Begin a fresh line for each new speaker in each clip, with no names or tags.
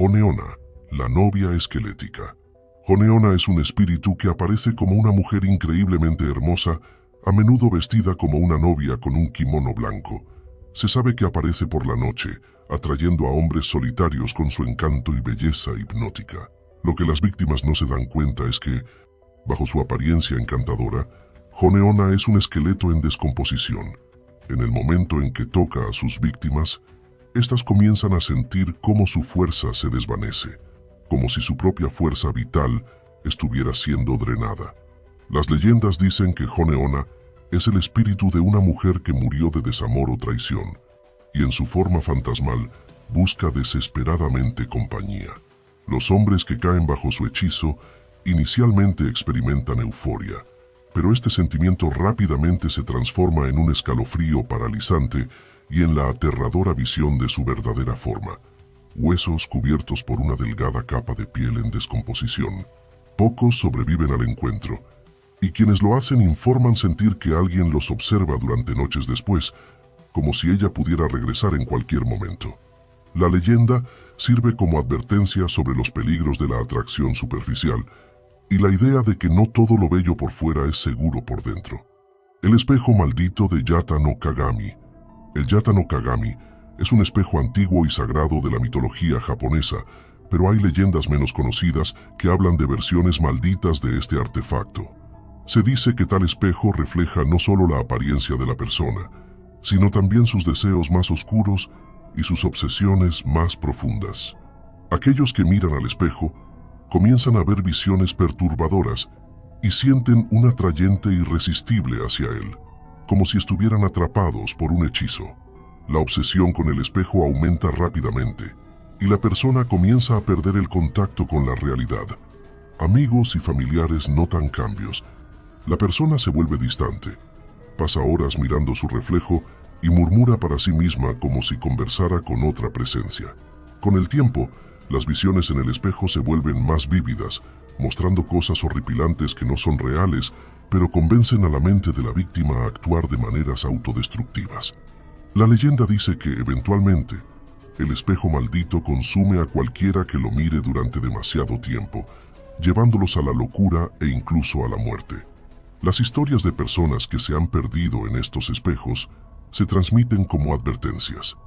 Oneona, la novia esquelética. Oneona es un espíritu que aparece como una mujer increíblemente hermosa, a menudo vestida como una novia con un kimono blanco. Se sabe que aparece por la noche, atrayendo a hombres solitarios con su encanto y belleza hipnótica. Lo que las víctimas no se dan cuenta es que, bajo su apariencia encantadora, Oneona es un esqueleto en descomposición. En el momento en que toca a sus víctimas, estas comienzan a sentir cómo su fuerza se desvanece, como si su propia fuerza vital estuviera siendo drenada. Las leyendas dicen que Oneona es el espíritu de una mujer que murió de desamor o traición, y en su forma fantasmal busca desesperadamente compañía. Los hombres que caen bajo su hechizo inicialmente experimentan euforia, pero este sentimiento rápidamente se transforma en un escalofrío paralizante y en la aterradora visión de su verdadera forma. Huesos cubiertos por una delgada capa de piel en descomposición. Pocos sobreviven al encuentro, y quienes lo hacen informan sentir que alguien los observa durante noches después, como si ella pudiera regresar en cualquier momento. La leyenda sirve como advertencia sobre los peligros de la atracción superficial y la idea de que no todo lo bello por fuera es seguro por dentro. El espejo maldito de Yata no Kagami. El Yata no Kagami es un espejo antiguo y sagrado de la mitología japonesa, pero hay leyendas menos conocidas que hablan de versiones malditas de este artefacto. Se dice que tal espejo refleja no solo la apariencia de la persona, sino también sus deseos más oscuros y sus obsesiones más profundas. Aquellos que miran al espejo comienzan a ver visiones perturbadoras y sienten un atrayente irresistible hacia él, como si estuvieran atrapados por un hechizo. La obsesión con el espejo aumenta rápidamente y la persona comienza a perder el contacto con la realidad. Amigos y familiares notan cambios. La persona se vuelve distante, pasa horas mirando su reflejo y murmura para sí misma como si conversara con otra presencia. Con el tiempo, las visiones en el espejo se vuelven más vívidas, mostrando cosas horripilantes que no son reales, pero convencen a la mente de la víctima a actuar de maneras autodestructivas. La leyenda dice que, eventualmente, el espejo maldito consume a cualquiera que lo mire durante demasiado tiempo, llevándolos a la locura e incluso a la muerte. Las historias de personas que se han perdido en estos espejos se transmiten como advertencias.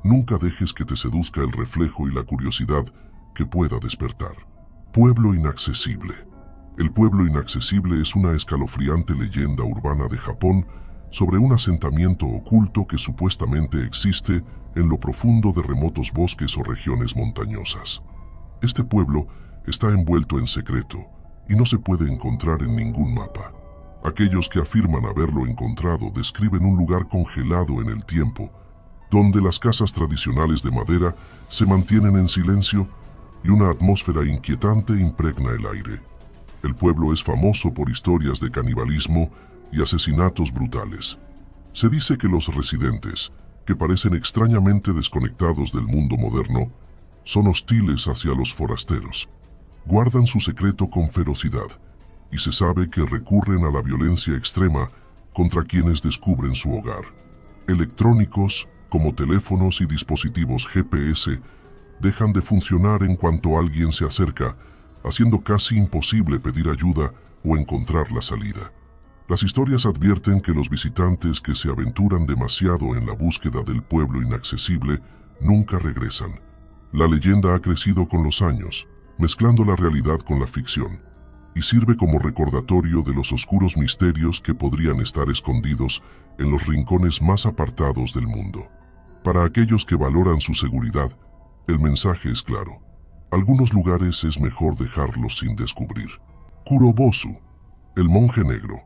Nunca dejes que te seduzca el reflejo y la curiosidad que pueda despertar. Pueblo inaccesible. El pueblo inaccesible es una escalofriante leyenda urbana de Japón sobre un asentamiento oculto que supuestamente existe en lo profundo de remotos bosques o regiones montañosas. Este pueblo está envuelto en secreto y no se puede encontrar en ningún mapa. Aquellos que afirman haberlo encontrado describen un lugar congelado en el tiempo, donde las casas tradicionales de madera se mantienen en silencio y una atmósfera inquietante impregna el aire. El pueblo es famoso por historias de canibalismo y asesinatos brutales. Se dice que los residentes, que parecen extrañamente desconectados del mundo moderno, son hostiles hacia los forasteros. Guardan su secreto con ferocidad y se sabe que recurren a la violencia extrema contra quienes descubren su hogar. Electrónicos, como teléfonos y dispositivos GPS, dejan de funcionar en cuanto alguien se acerca, haciendo casi imposible pedir ayuda o encontrar la salida. Las historias advierten que los visitantes que se aventuran demasiado en la búsqueda del pueblo inaccesible nunca regresan. La leyenda ha crecido con los años, mezclando la realidad con la ficción, y sirve como recordatorio de los oscuros misterios que podrían estar escondidos en los rincones más apartados del mundo. Para aquellos que valoran su seguridad, el mensaje es claro. Algunos lugares es mejor dejarlos sin descubrir. Kurobosu, el monje negro.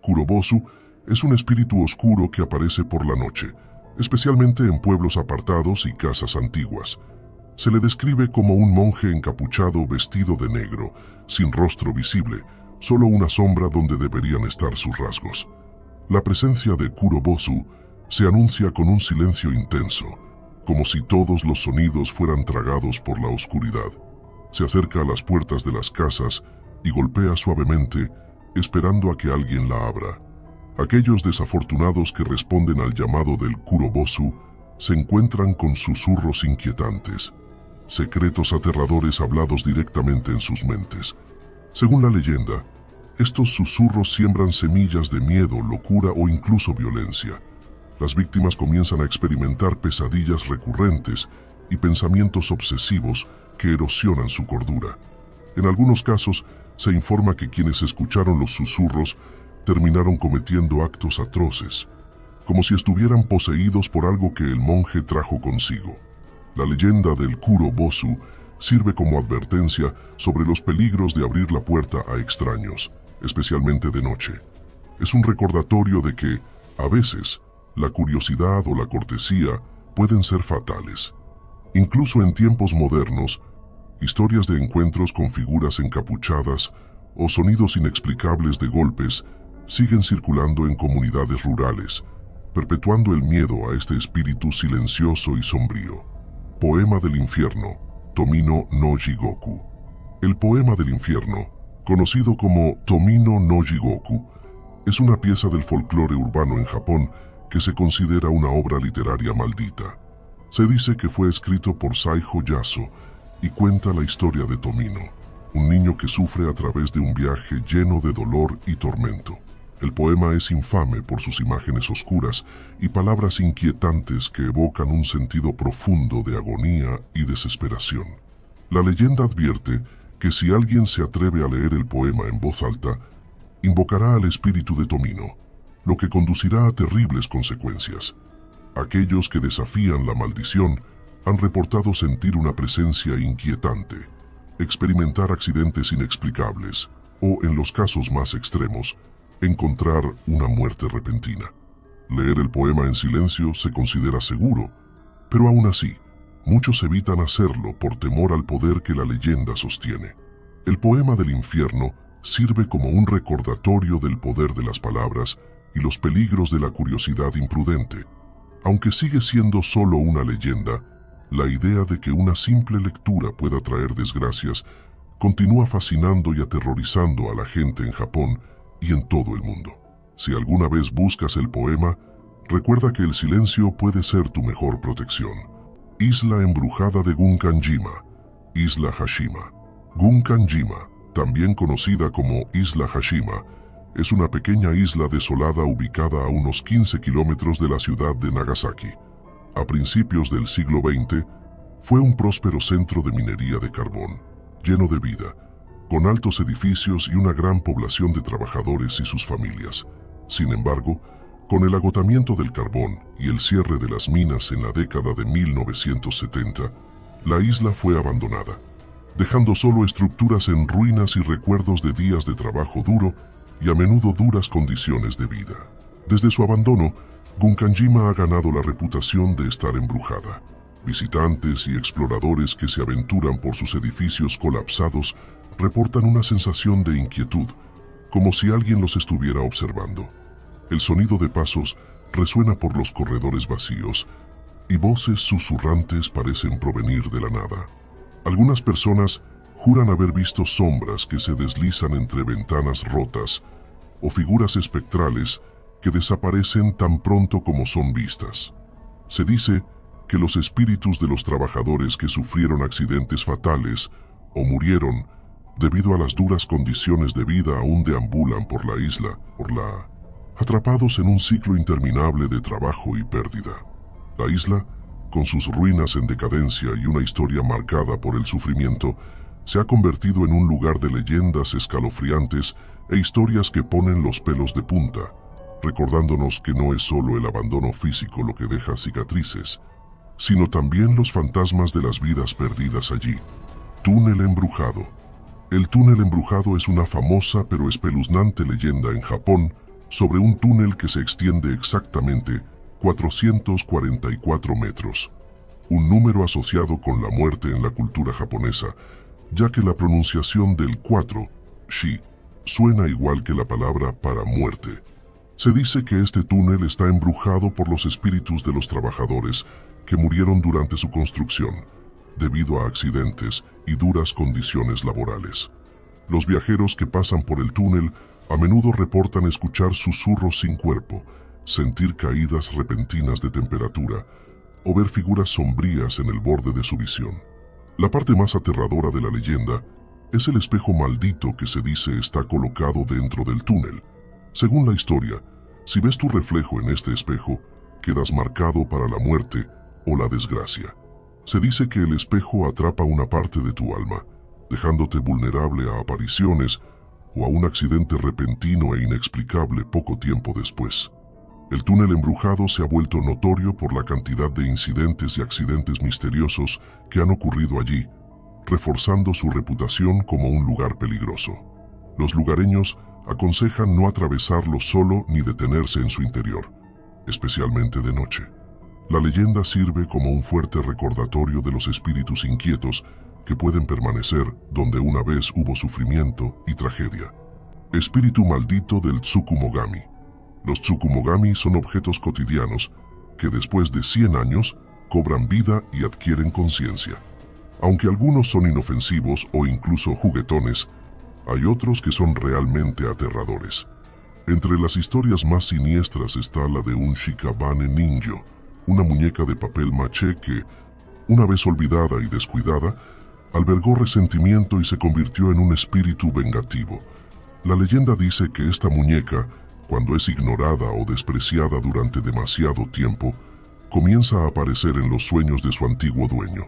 Kurobosu es un espíritu oscuro que aparece por la noche, especialmente en pueblos apartados y casas antiguas. Se le describe como un monje encapuchado vestido de negro, sin rostro visible, solo una sombra donde deberían estar sus rasgos. La presencia de Kurobosu se anuncia con un silencio intenso, como si todos los sonidos fueran tragados por la oscuridad. Se acerca a las puertas de las casas y golpea suavemente, esperando a que alguien la abra. Aquellos desafortunados que responden al llamado del Kurobosu se encuentran con susurros inquietantes. secretos aterradores hablados directamente en sus mentes. Según la leyenda, estos susurros siembran semillas de miedo, locura o incluso violencia. Las víctimas comienzan a experimentar pesadillas recurrentes y pensamientos obsesivos que erosionan su cordura. En algunos casos, se informa que quienes escucharon los susurros terminaron cometiendo actos atroces, como si estuvieran poseídos por algo que el monje trajo consigo. La leyenda del Kuro Bosu sirve como advertencia sobre los peligros de abrir la puerta a extraños, especialmente de noche. Es un recordatorio de que, a veces, la curiosidad o la cortesía pueden ser fatales. Incluso en tiempos modernos, historias de encuentros con figuras encapuchadas o sonidos inexplicables de golpes siguen circulando en comunidades rurales, perpetuando el miedo a este espíritu silencioso y sombrío. Poema del infierno, Tomino no Jigoku. El poema del infierno, conocido como Tomino no Jigoku, es una pieza del folclore urbano en Japón que se considera una obra literaria maldita. Se dice que fue escrito por Saijo Yaso y cuenta la historia de Tomino, un niño que sufre a través de un viaje lleno de dolor y tormento. El poema es infame por sus imágenes oscuras y palabras inquietantes que evocan un sentido profundo de agonía y desesperación. La leyenda advierte que si alguien se atreve a leer el poema en voz alta, invocará al espíritu de Tomino, lo que conducirá a terribles consecuencias. Aquellos que desafían la maldición han reportado sentir una presencia inquietante, experimentar accidentes inexplicables o, en los casos más extremos, encontrar una muerte repentina. Leer el poema en silencio se considera seguro, pero aún así, muchos evitan hacerlo por temor al poder que la leyenda sostiene. El poema del infierno sirve como un recordatorio del poder de las palabras y los peligros de la curiosidad imprudente. Aunque sigue siendo solo una leyenda, la idea de que una simple lectura pueda traer desgracias continúa fascinando y aterrorizando a la gente en Japón y en todo el mundo. Si alguna vez buscas el poema, recuerda que el silencio puede ser tu mejor protección. Isla embrujada de Gunkanjima, Isla Hashima. Gunkanjima, también conocida como Isla Hashima, es una pequeña isla desolada ubicada a unos 15 kilómetros de la ciudad de Nagasaki. A principios del siglo XX, fue un próspero centro de minería de carbón, lleno de vida, con altos edificios y una gran población de trabajadores y sus familias. Sin embargo, con el agotamiento del carbón y el cierre de las minas en la década de 1970, la isla fue abandonada, dejando solo estructuras en ruinas y recuerdos de días de trabajo duro y a menudo duras condiciones de vida. Desde su abandono, Gunkanjima ha ganado la reputación de estar embrujada. Visitantes y exploradores que se aventuran por sus edificios colapsados reportan una sensación de inquietud, como si alguien los estuviera observando. El sonido de pasos resuena por los corredores vacíos y voces susurrantes parecen provenir de la nada. Algunas personas juran haber visto sombras que se deslizan entre ventanas rotas o figuras espectrales que desaparecen tan pronto como son vistas. Se dice que los espíritus de los trabajadores que sufrieron accidentes fatales o murieron debido a las duras condiciones de vida aún deambulan por la isla, atrapados en un ciclo interminable de trabajo y pérdida. La isla, con sus ruinas en decadencia y una historia marcada por el sufrimiento, se ha convertido en un lugar de leyendas escalofriantes e historias que ponen los pelos de punta, recordándonos que no es solo el abandono físico lo que deja cicatrices, sino también los fantasmas de las vidas perdidas allí. Túnel embrujado. El túnel embrujado es una famosa pero espeluznante leyenda en Japón sobre un túnel que se extiende exactamente 444 metros, un número asociado con la muerte en la cultura japonesa, ya que la pronunciación del 4, shi, suena igual que la palabra para muerte. Se dice que este túnel está embrujado por los espíritus de los trabajadores que murieron durante su construcción, debido a accidentes y duras condiciones laborales. Los viajeros que pasan por el túnel a menudo reportan escuchar susurros sin cuerpo, sentir caídas repentinas de temperatura o ver figuras sombrías en el borde de su visión. La parte más aterradora de la leyenda es el espejo maldito que se dice está colocado dentro del túnel. Según la historia, si ves tu reflejo en este espejo, quedas marcado para la muerte o la desgracia. Se dice que el espejo atrapa una parte de tu alma, dejándote vulnerable a apariciones o a un accidente repentino e inexplicable poco tiempo después. El túnel embrujado se ha vuelto notorio por la cantidad de incidentes y accidentes misteriosos que han ocurrido allí, reforzando su reputación como un lugar peligroso. Los lugareños aconsejan no atravesarlo solo ni detenerse en su interior, especialmente de noche. La leyenda sirve como un fuerte recordatorio de los espíritus inquietos que pueden permanecer donde una vez hubo sufrimiento y tragedia. Espíritu maldito del Tsukumogami. Los Tsukumogami son objetos cotidianos que después de 100 años cobran vida y adquieren conciencia. Aunque algunos son inofensivos o incluso juguetones, hay otros que son realmente aterradores. Entre las historias más siniestras está la de un Shikabane Ningyo, una muñeca de papel maché que, una vez olvidada y descuidada, albergó resentimiento y se convirtió en un espíritu vengativo. La leyenda dice que esta muñeca, cuando es ignorada o despreciada durante demasiado tiempo, comienza a aparecer en los sueños de su antiguo dueño.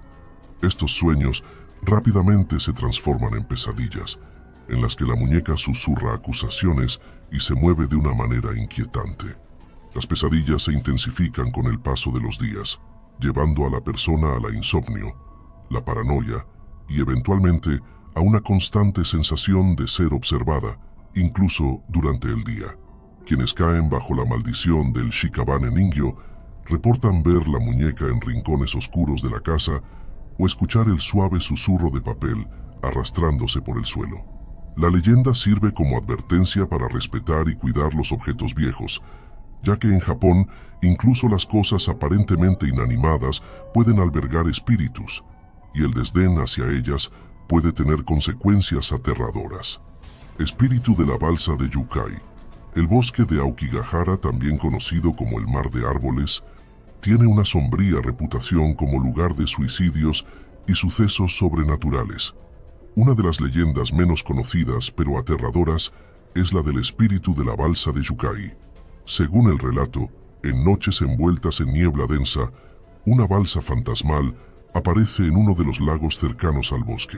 Estos sueños rápidamente se transforman en pesadillas, en las que la muñeca susurra acusaciones y se mueve de una manera inquietante. Las pesadillas se intensifican con el paso de los días, llevando a la persona a la insomnio, la paranoia y eventualmente a una constante sensación de ser observada, incluso durante el día. Quienes caen bajo la maldición del Shikabane Ningyo reportan ver la muñeca en rincones oscuros de la casa o escuchar el suave susurro de papel arrastrándose por el suelo. La leyenda sirve como advertencia para respetar y cuidar los objetos viejos, ya que en Japón incluso las cosas aparentemente inanimadas pueden albergar espíritus, y el desdén hacia ellas puede tener consecuencias aterradoras. Espíritu de la balsa de Yukai. El bosque de Aokigahara, también conocido como el Mar de Árboles, tiene una sombría reputación como lugar de suicidios y sucesos sobrenaturales. Una de las leyendas menos conocidas pero aterradoras es la del espíritu de la balsa de Yukai. Según el relato, en noches envueltas en niebla densa, una balsa fantasmal aparece en uno de los lagos cercanos al bosque.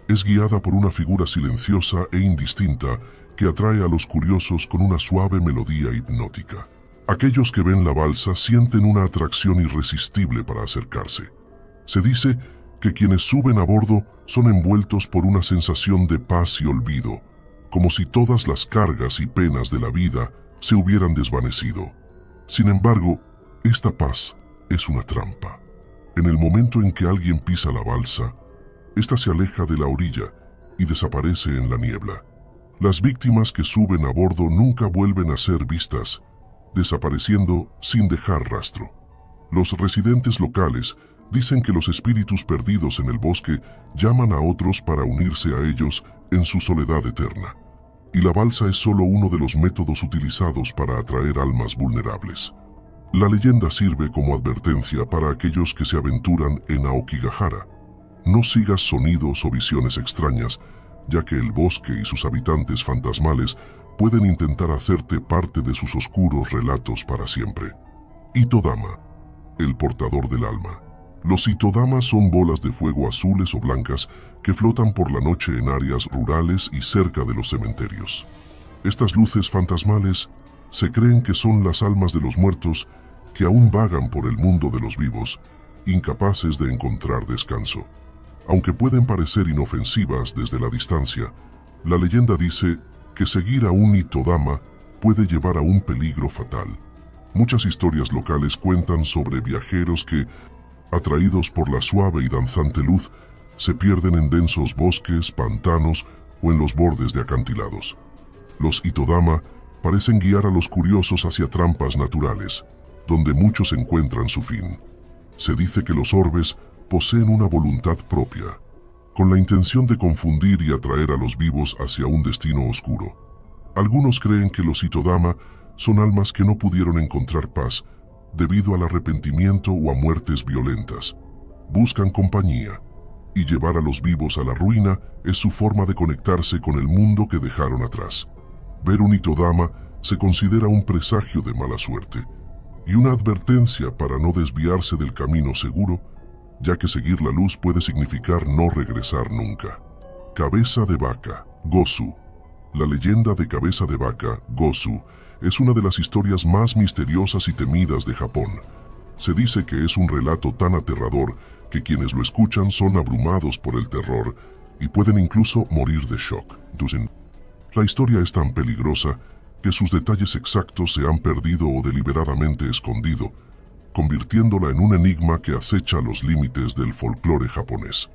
Es guiada por una figura silenciosa e indistinta que atrae a los curiosos con una suave melodía hipnótica. Aquellos que ven la balsa sienten una atracción irresistible para acercarse. Se dice que quienes suben a bordo son envueltos por una sensación de paz y olvido, como si todas las cargas y penas de la vida se hubieran desvanecido. Sin embargo, esta paz es una trampa. En el momento en que alguien pisa la balsa, ésta se aleja de la orilla y desaparece en la niebla. Las víctimas que suben a bordo nunca vuelven a ser vistas, desapareciendo sin dejar rastro. Los residentes locales dicen que los espíritus perdidos en el bosque llaman a otros para unirse a ellos en su soledad eterna. Y la balsa es solo uno de los métodos utilizados para atraer almas vulnerables. La leyenda sirve como advertencia para aquellos que se aventuran en Aokigahara. No sigas sonidos o visiones extrañas, ya que el bosque y sus habitantes fantasmales pueden intentar hacerte parte de sus oscuros relatos para siempre. Itodama, el portador del alma. Los itodamas son bolas de fuego azules o blancas que flotan por la noche en áreas rurales y cerca de los cementerios. Estas luces fantasmales se creen que son las almas de los muertos que aún vagan por el mundo de los vivos, incapaces de encontrar descanso. Aunque pueden parecer inofensivas desde la distancia, la leyenda dice que seguir a un itodama puede llevar a un peligro fatal. Muchas historias locales cuentan sobre viajeros que, atraídos por la suave y danzante luz, se pierden en densos bosques, pantanos o en los bordes de acantilados. Los itodama parecen guiar a los curiosos hacia trampas naturales, donde muchos encuentran su fin. Se dice que los orbes poseen una voluntad propia, con la intención de confundir y atraer a los vivos hacia un destino oscuro. Algunos creen que los itodama son almas que no pudieron encontrar paz debido al arrepentimiento o a muertes violentas. Buscan compañía, y llevar a los vivos a la ruina es su forma de conectarse con el mundo que dejaron atrás. Ver un Itodama se considera un presagio de mala suerte y una advertencia para no desviarse del camino seguro, ya que seguir la luz puede significar no regresar nunca. Cabeza de vaca, Gosu. La leyenda de Cabeza de vaca, Gosu, es una de las historias más misteriosas y temidas de Japón. Se dice que es un relato tan aterrador que quienes lo escuchan son abrumados por el terror y pueden incluso morir de shock. La historia es tan peligrosa que sus detalles exactos se han perdido o deliberadamente escondido, convirtiéndola en un enigma que acecha los límites del folclore japonés.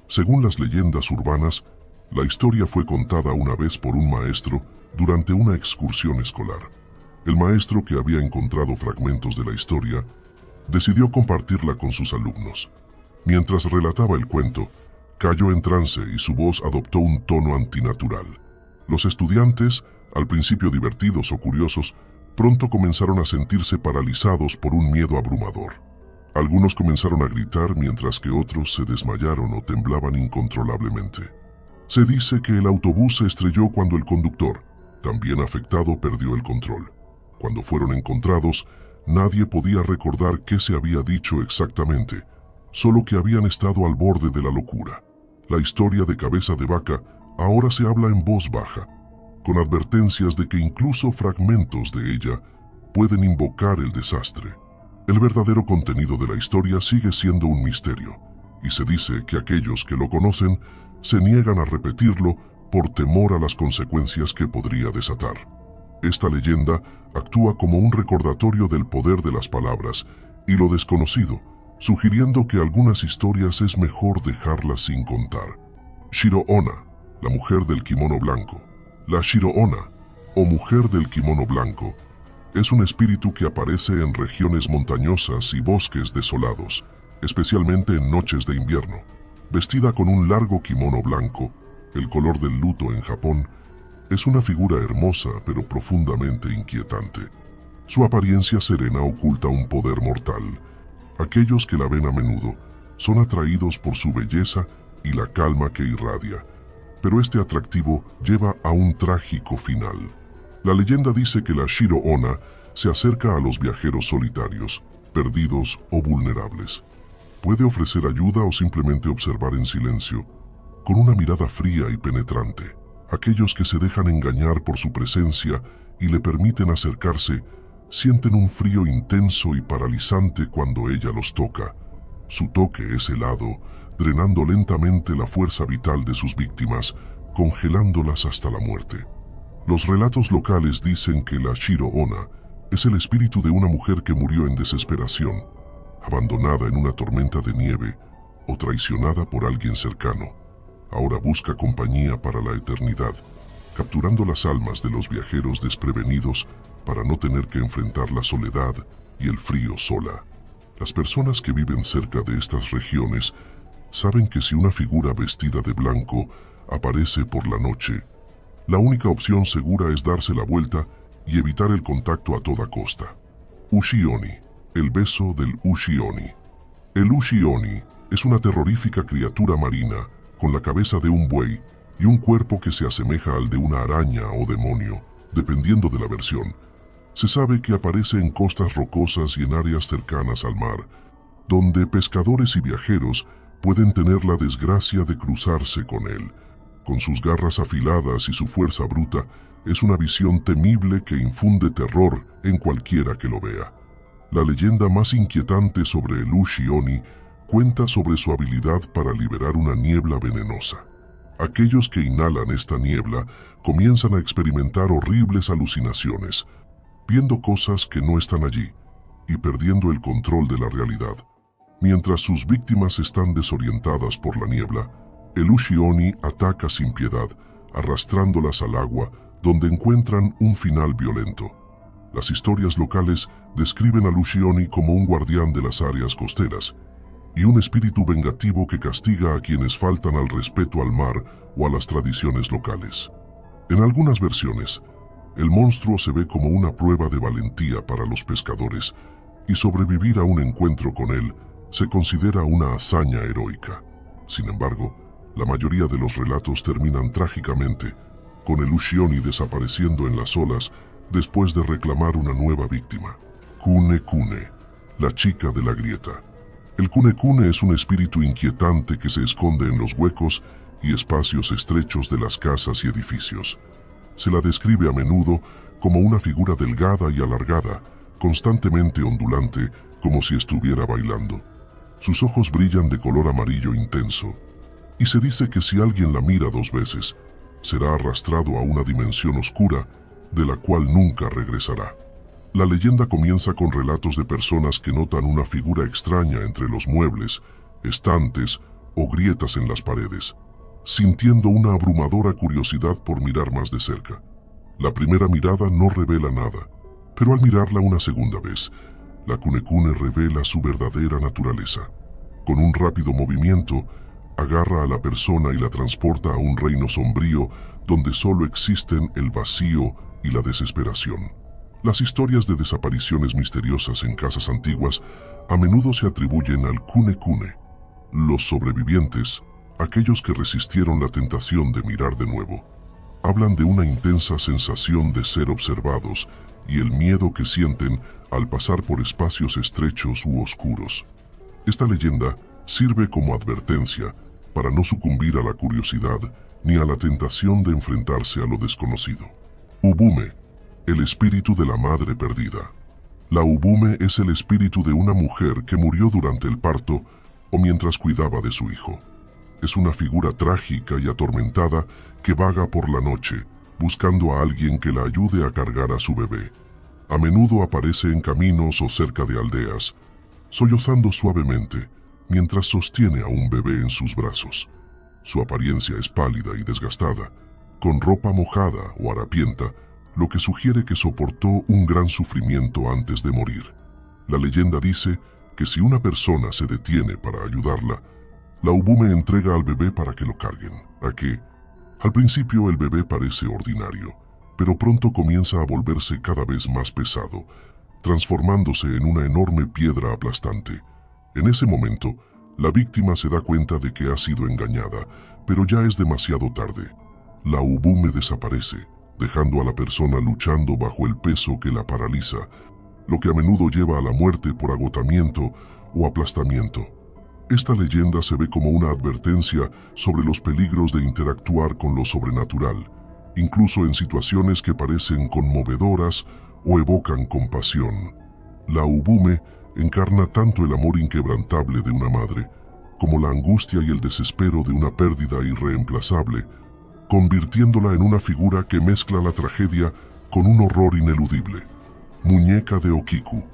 Según las leyendas urbanas, la historia fue contada una vez por un maestro durante una excursión escolar. El maestro, que había encontrado fragmentos de la historia, decidió compartirla con sus alumnos. Mientras relataba el cuento, cayó en trance y su voz adoptó un tono antinatural. Los estudiantes, al principio divertidos o curiosos, pronto comenzaron a sentirse paralizados por un miedo abrumador. Algunos comenzaron a gritar mientras que otros se desmayaron o temblaban incontrolablemente. Se dice que el autobús se estrelló cuando el conductor, también afectado, perdió el control. Cuando fueron encontrados, nadie podía recordar qué se había dicho exactamente, solo que habían estado al borde de la locura. La historia de Cabeza de vaca ahora se habla en voz baja, con advertencias de que incluso fragmentos de ella pueden invocar el desastre. El verdadero contenido de la historia sigue siendo un misterio, y se dice que aquellos que lo conocen se niegan a repetirlo por temor a las consecuencias que podría desatar. Esta leyenda actúa como un recordatorio del poder de las palabras y lo desconocido, sugiriendo que algunas historias es mejor dejarlas sin contar. Shiro-onna, la mujer del kimono blanco. La Shiro-onna, o mujer del kimono blanco, es un espíritu que aparece en regiones montañosas y bosques desolados, especialmente en noches de invierno. Vestida con un largo kimono blanco, el color del luto en Japón, es una figura hermosa pero profundamente inquietante. Su apariencia serena oculta un poder mortal. Aquellos que la ven a menudo son atraídos por su belleza y la calma que irradia, pero este atractivo lleva a un trágico final. La leyenda dice que la Shiro-onna se acerca a los viajeros solitarios, perdidos o vulnerables. Puede ofrecer ayuda o simplemente observar en silencio, con una mirada fría y penetrante. Aquellos que se dejan engañar por su presencia y le permiten acercarse, sienten un frío intenso y paralizante cuando ella los toca. Su toque es helado, drenando lentamente la fuerza vital de sus víctimas, congelándolas hasta la muerte. Los relatos locales dicen que la Shiro-onna es el espíritu de una mujer que murió en desesperación, abandonada en una tormenta de nieve o traicionada por alguien cercano. Ahora busca compañía para la eternidad, capturando las almas de los viajeros desprevenidos para no tener que enfrentar la soledad y el frío sola. Las personas que viven cerca de estas regiones saben que si una figura vestida de blanco aparece por la noche, la única opción segura es darse la vuelta y evitar el contacto a toda costa. Ushi-oni, el beso del Ushi-oni. El Ushi-oni es una terrorífica criatura marina con la cabeza de un buey y un cuerpo que se asemeja al de una araña o demonio, dependiendo de la versión. Se sabe que aparece en costas rocosas y en áreas cercanas al mar, donde pescadores y viajeros pueden tener la desgracia de cruzarse con él. Con sus garras afiladas y su fuerza bruta, es una visión temible que infunde terror en cualquiera que lo vea. La leyenda más inquietante sobre el Ushi-oni cuenta sobre su habilidad para liberar una niebla venenosa. Aquellos que inhalan esta niebla comienzan a experimentar horribles alucinaciones, viendo cosas que no están allí y perdiendo el control de la realidad. Mientras sus víctimas están desorientadas por la niebla, el Ushi-oni ataca sin piedad, arrastrándolas al agua, donde encuentran un final violento. Las historias locales describen al Ushi-oni como un guardián de las áreas costeras y un espíritu vengativo que castiga a quienes faltan al respeto al mar o a las tradiciones locales. En algunas versiones, el monstruo se ve como una prueba de valentía para los pescadores, y sobrevivir a un encuentro con él se considera una hazaña heroica. Sin embargo, la mayoría de los relatos terminan trágicamente, con el Ushioni desapareciendo en las olas después de reclamar una nueva víctima. Kune Kune, la chica de la grieta. El Kune Kune es un espíritu inquietante que se esconde en los huecos y espacios estrechos de las casas y edificios. Se la describe a menudo como una figura delgada y alargada, constantemente ondulante, como si estuviera bailando. Sus ojos brillan de color amarillo intenso, y se dice que si alguien la mira 2 veces, será arrastrado a una dimensión oscura de la cual nunca regresará. La leyenda comienza con relatos de personas que notan una figura extraña entre los muebles, estantes o grietas en las paredes, sintiendo una abrumadora curiosidad por mirar más de cerca. La primera mirada no revela nada, pero al mirarla una segunda vez, la Kune Kune revela su verdadera naturaleza. Con un rápido movimiento, agarra a la persona y la transporta a un reino sombrío donde solo existen el vacío y la desesperación. Las historias de desapariciones misteriosas en casas antiguas a menudo se atribuyen al Kune Kune. Los sobrevivientes, aquellos que resistieron la tentación de mirar de nuevo, hablan de una intensa sensación de ser observados y el miedo que sienten al pasar por espacios estrechos u oscuros. Esta leyenda sirve como advertencia para no sucumbir a la curiosidad ni a la tentación de enfrentarse a lo desconocido. Ubume, el espíritu de la madre perdida. La Ubume es el espíritu de una mujer que murió durante el parto o mientras cuidaba de su hijo. Es una figura trágica y atormentada que vaga por la noche, buscando a alguien que la ayude a cargar a su bebé. A menudo aparece en caminos o cerca de aldeas, sollozando suavemente mientras sostiene a un bebé en sus brazos. Su apariencia es pálida y desgastada, con ropa mojada o harapienta, lo que sugiere que soportó un gran sufrimiento antes de morir. La leyenda dice que si una persona se detiene para ayudarla, la Ubume entrega al bebé para que lo carguen. Al principio el bebé parece ordinario, pero pronto comienza a volverse cada vez más pesado, transformándose en una enorme piedra aplastante. En ese momento, la víctima se da cuenta de que ha sido engañada, pero ya es demasiado tarde. La Ubume desaparece, dejando a la persona luchando bajo el peso que la paraliza, lo que a menudo lleva a la muerte por agotamiento o aplastamiento. Esta leyenda se ve como una advertencia sobre los peligros de interactuar con lo sobrenatural, incluso en situaciones que parecen conmovedoras o evocan compasión. La Ubume encarna tanto el amor inquebrantable de una madre, como la angustia y el desespero de una pérdida irreemplazable, convirtiéndola en una figura que mezcla la tragedia con un horror ineludible. Muñeca de Okiku.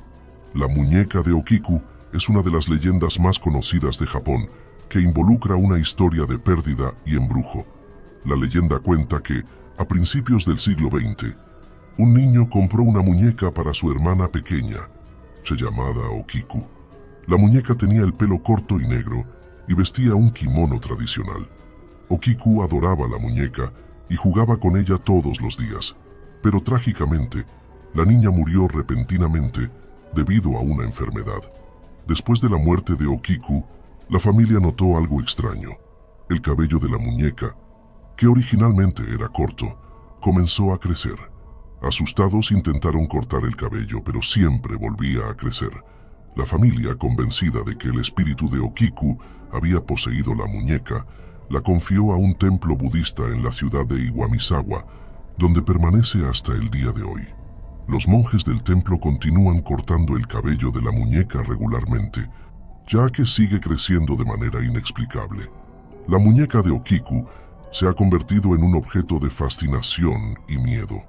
La muñeca de Okiku es una de las leyendas más conocidas de Japón, que involucra una historia de pérdida y embrujo. La leyenda cuenta que, a principios del siglo XX, un niño compró una muñeca para su hermana pequeña, llamada Okiku. La muñeca tenía el pelo corto y negro y vestía un kimono tradicional. Okiku adoraba la muñeca y jugaba con ella todos los días, pero trágicamente, la niña murió repentinamente debido a una enfermedad. Después de la muerte de Okiku, la familia notó algo extraño. El cabello de la muñeca, que originalmente era corto, comenzó a crecer. Asustados intentaron cortar el cabello, pero siempre volvía a crecer. La familia, convencida de que el espíritu de Okiku había poseído la muñeca, la confió a un templo budista en la ciudad de Iwamizawa, donde permanece hasta el día de hoy. Los monjes del templo continúan cortando el cabello de la muñeca regularmente, ya que sigue creciendo de manera inexplicable. La muñeca de Okiku se ha convertido en un objeto de fascinación y miedo.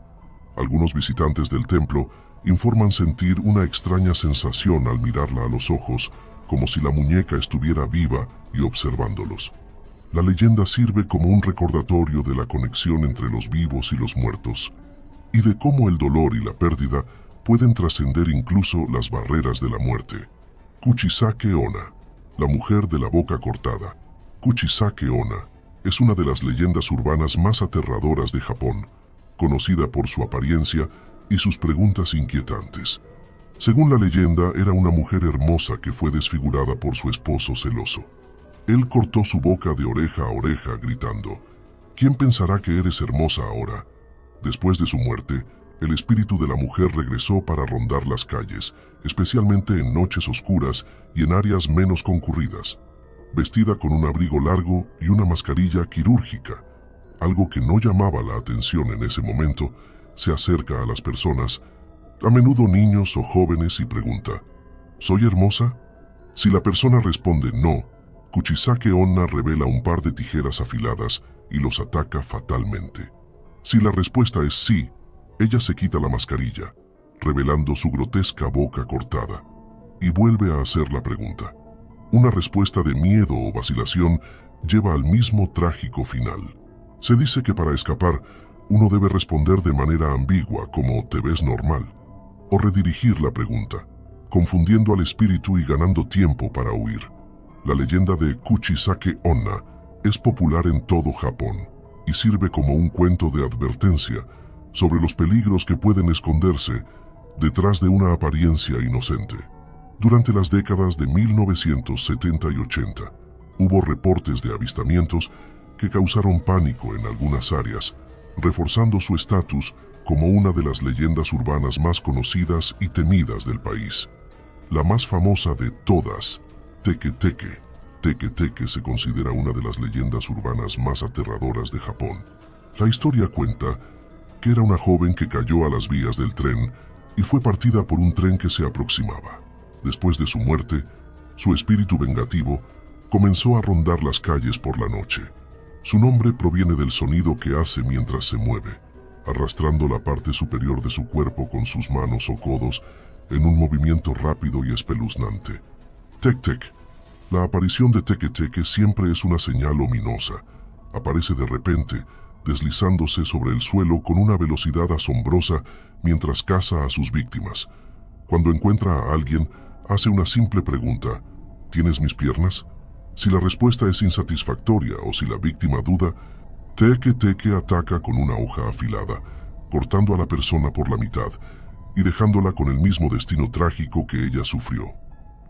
Algunos visitantes del templo informan sentir una extraña sensación al mirarla a los ojos, como si la muñeca estuviera viva y observándolos. La leyenda sirve como un recordatorio de la conexión entre los vivos y los muertos, y de cómo el dolor y la pérdida pueden trascender incluso las barreras de la muerte. Kuchisake Onna, la mujer de la boca cortada. Kuchisake Onna es una de las leyendas urbanas más aterradoras de Japón, conocida por su apariencia y sus preguntas inquietantes. Según la leyenda, era una mujer hermosa que fue desfigurada por su esposo celoso. Él cortó su boca de oreja a oreja, gritando: ¿Quién pensará que eres hermosa ahora? Después de su muerte, el espíritu de la mujer regresó para rondar las calles, especialmente en noches oscuras y en áreas menos concurridas, vestida con un abrigo largo y una mascarilla quirúrgica. Algo que no llamaba la atención en ese momento. Se acerca a las personas, a menudo niños o jóvenes, y pregunta: ¿Soy hermosa? Si la persona responde no, Kuchisake Onna revela un par de tijeras afiladas y los ataca fatalmente. Si la respuesta es sí, ella se quita la mascarilla, revelando su grotesca boca cortada, y vuelve a hacer la pregunta. Una respuesta de miedo o vacilación lleva al mismo trágico final. Se dice que para escapar, uno debe responder de manera ambigua, como «¿te ves normal?», o redirigir la pregunta, confundiendo al espíritu y ganando tiempo para huir. La leyenda de Kuchisake Onna es popular en todo Japón y sirve como un cuento de advertencia sobre los peligros que pueden esconderse detrás de una apariencia inocente. Durante las décadas de 1970 y 80, hubo reportes de avistamientos que causaron pánico en algunas áreas, reforzando su estatus como una de las leyendas urbanas más conocidas y temidas del país. La más famosa de todas, Teke Teke. Teke Teke se considera una de las leyendas urbanas más aterradoras de Japón. La historia cuenta que era una joven que cayó a las vías del tren y fue partida por un tren que se aproximaba. Después de su muerte, su espíritu vengativo comenzó a rondar las calles por la noche. Su nombre proviene del sonido que hace mientras se mueve, arrastrando la parte superior de su cuerpo con sus manos o codos en un movimiento rápido y espeluznante. Tek Tek. La aparición de Teke Teke siempre es una señal ominosa. Aparece de repente, deslizándose sobre el suelo con una velocidad asombrosa mientras caza a sus víctimas. Cuando encuentra a alguien, hace una simple pregunta: ¿tienes mis piernas? Si la respuesta es insatisfactoria o si la víctima duda, Teke Teke ataca con una hoja afilada, cortando a la persona por la mitad y dejándola con el mismo destino trágico que ella sufrió.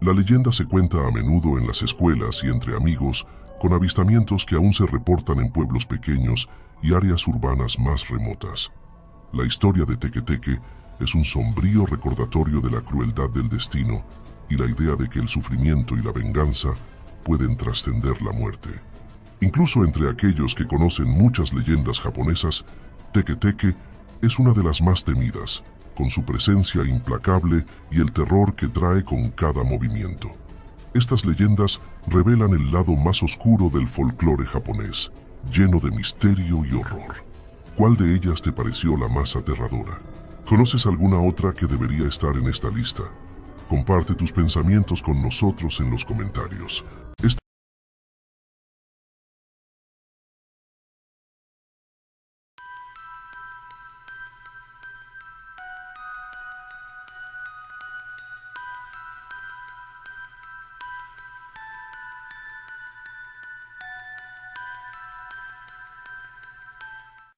La leyenda se cuenta a menudo en las escuelas y entre amigos, con avistamientos que aún se reportan en pueblos pequeños y áreas urbanas más remotas. La historia de Teke Teke es un sombrío recordatorio de la crueldad del destino y la idea de que el sufrimiento y la venganza pueden trascender la muerte. Incluso entre aquellos que conocen muchas leyendas japonesas, Teke Teke es una de las más temidas, con su presencia implacable y el terror que trae con cada movimiento. Estas leyendas revelan el lado más oscuro del folclore japonés, lleno de misterio y horror. ¿Cuál de ellas te pareció la más aterradora? ¿Conoces alguna otra que debería estar en esta lista? Comparte tus pensamientos con nosotros en los comentarios.